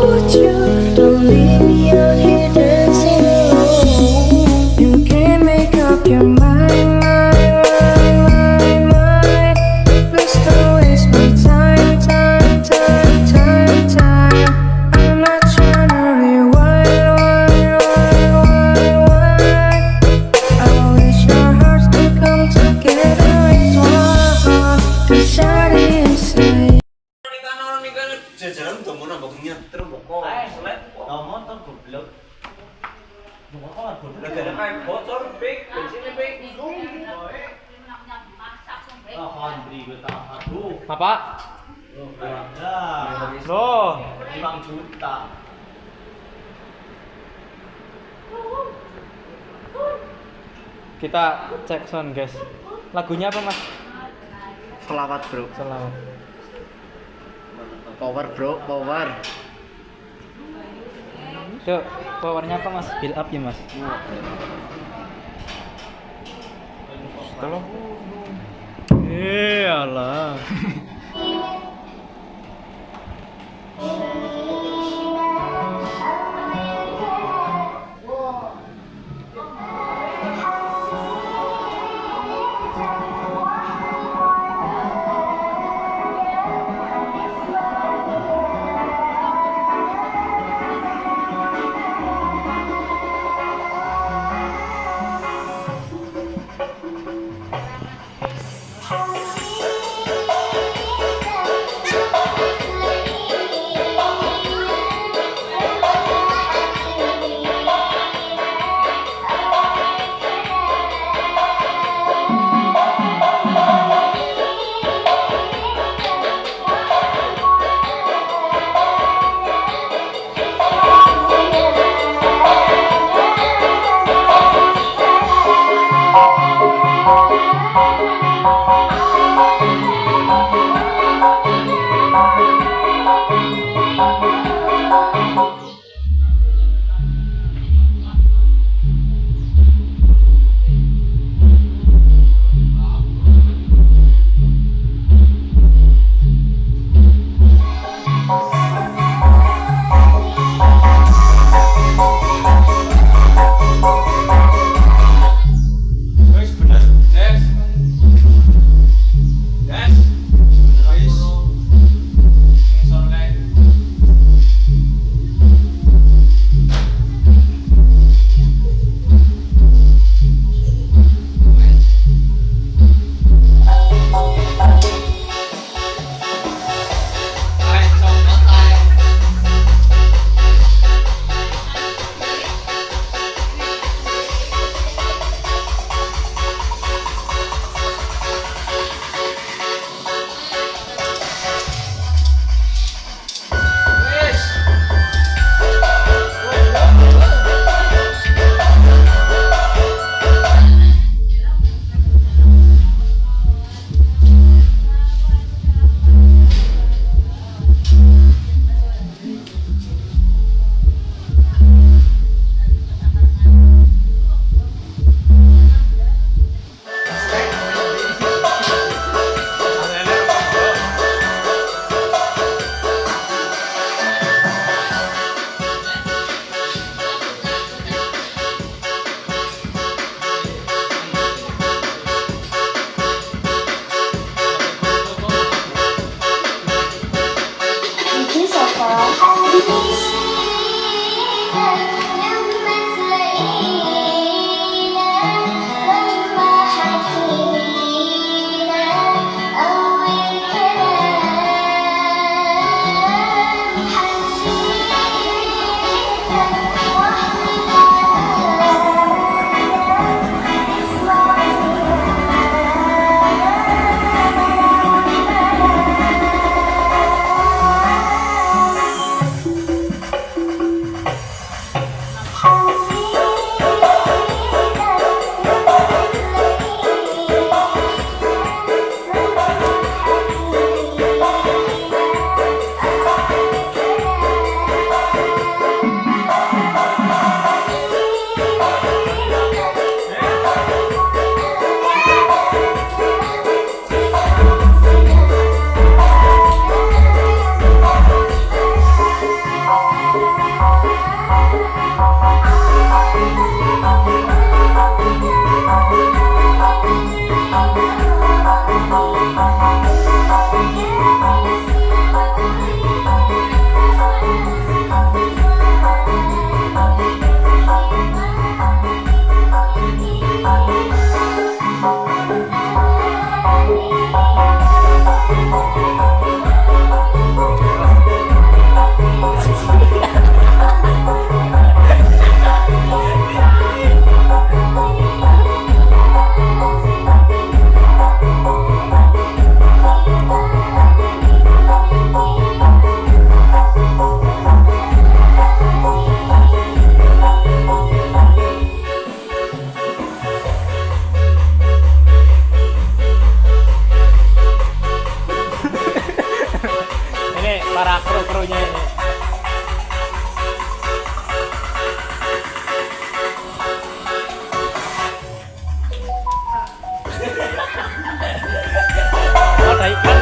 hold you. Don't leave me out here dancing alone. You can't make up your mind, mind. Please don't waste my time, time, time, time, time. I'm not trying to rewind, wind. I wish our hearts could come together as one. To shine inside. Jajaran udah mau nambah niat terus mau selek motor goblok. Mau kok goblok ada kayak bocor pik, bensinnya pik. Ah, handri gue tak aduh. Bapak. Loh, Loh. 5 juta. Kita cek sound guys. Lagunya apa mas? Selawat, Bro. Selalu. Power, Bro, power. Itu powernya apa mas? Build up ya mas? Tolong. Alah. suara kru-krunya ini. Oh, ada ikan.